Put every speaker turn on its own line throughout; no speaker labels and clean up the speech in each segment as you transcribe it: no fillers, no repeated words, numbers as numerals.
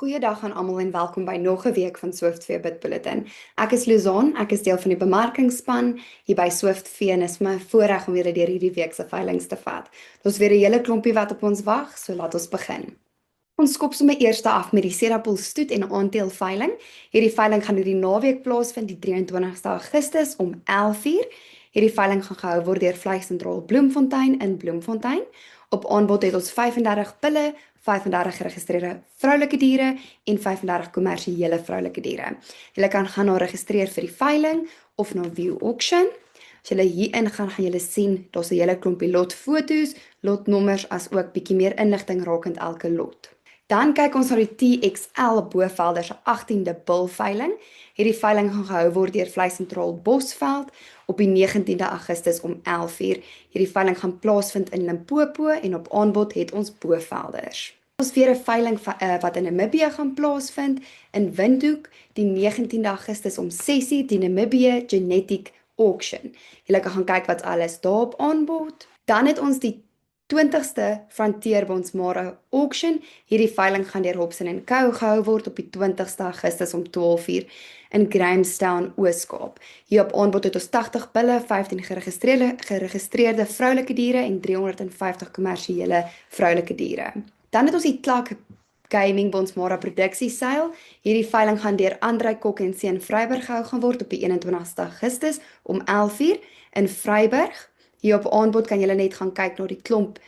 Goeiedag aan almal en welkom by nog 'n week van Swift Vee Bid Bulletin. Ek is Luzon, ek is deel van die bemarkingspan hier by Swift Vee en is my voorreg om julle deur hierdie week se veilinge te vat. Daar's weer 'n hele klompie wat op ons wag, so laat ons begin. Ons skop sommer eers af met die Sedapool stoet en aandeel veiling. Hierdie veiling gaan hierdie naweek plaasvind die 23ste Augustus om 11:00. Hierdie veiling gaan gehou word deur Vleissentrol Bloemfontein in Bloemfontein. Op aanbod het ons 35 bulle, 35 geregistreerde vroulike diere en 35 kommersiële vroulike diere. Julle kan gaan na registreer vir die veiling of na view auction. As julle hierin gaan julle sien, daar's 'n hele klompie lotfoto's, lotnommers as ook bietjie meer inligting rakend elke lot. Dan kyk ons na die TXL Bovelder se 18de bulveiling. Hierdie veiling gaan gehou word deur Vleissentrol Bosveld op die 19de Augustus om 11:00. Hierdie veiling gaan plaasvind in Limpopo en op aanbod het ons Bovelders. Ons weer 'n veiling wat in Namibië gaan plaasvind in Windhoek die 19de Augustus om 6:00, die Namibia Genetic Auction. Julle kan gaan kyk wat alles daar op aanbod. Dan het ons die 20ste Frontier Bonsmara Auction. Hierdie veiling gaan deur Hobson & Co gehou word op die 20ste Augustus om 12:00 in Grahamstown, Oos-Kaap. Hier op aanbod het ons 80 bulle, 15 geregistreerde vroulike diere en 350 kommersiële vroulike diere. Dan het ons die Tlak Gaming Bonsmara produksieseil. Hierdie veiling gaan deur Andrei Kok en Seun Vryburg gehou gaan word op die 21ste Augustus om 11:00 in Vryburg. Hier op aanbod kan julle net gaan kyk na die klomp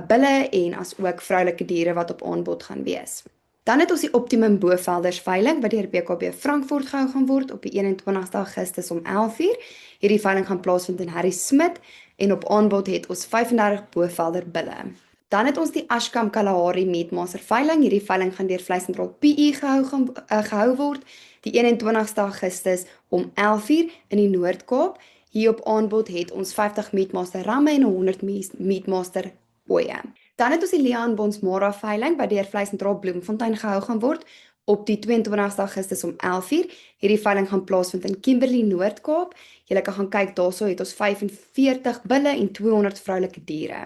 bulle en as ook vroulike diere wat op aanbod gaan wees. Dan het ons die Optimum Bovelders veiling wat deur BKB Frankfurt gehou gaan word op die 21ste Augustus om 11:00. Hierdie veiling gaan plaasvind in Harry Smit en op aanbod het ons 35 Bovelder bulle. Dan het ons die Ashkam Kalahari Meatmaster veiling. Hierdie veiling gaan deur Vleissentrol PE gehou word die 21ste Augustus om 11:00 in die Noord-Kaap. Hier op aanbod het ons 50 Meatmaster ramme en 100 Meatmaster ooe. Dan het ons die Leon Bonsmara veiling wat deur Vleissentrol Bloemfontein gehou gaan word op die 22ste Augustus om 11:00. Hierdie veiling gaan plaasvind in Kimberley, Noord-Kaap. Julle kan gaan kyk, daarso het ons 45 bulle en 200 vroulike diere.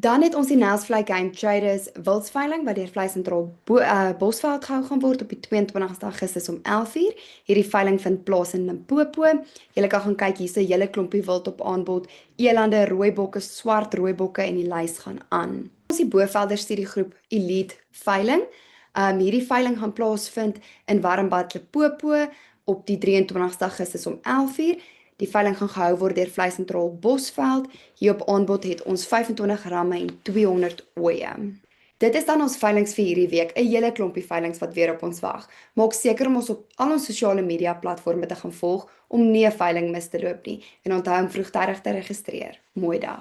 Dan het ons die Nelsvlei Game Traders wildsveiling wat deur Vleissentrol Bosveld gehou gaan word op die 22ste Augustus om 11:00. Hierdie veiling vind plaas in Limpopo. Julle kan gaan kyk, hier's 'n hele klompie wild op aanbod. Elande, rooibokke, swart rooibokke en die lys gaan aan. Ons die Bovelder studiegroep Elite veiling. Hierdie veiling gaan plaasvind in Warmbad, Limpopo op die 23ste Augustus om 11:00. Die veiling gaan gehou word deur Vleissentrol Bosveld. Hier op aanbod het ons 25 ramme en 200 ooe. Dit is dan ons veilings vir hierdie week, 'n hele klompie veilings wat weer op ons wag. Maak seker om ons op al ons sosiale media platforms te gaan volg om nie 'n veiling mis te loop nie en onthou om vroegtydig te registreer. Mooi dag.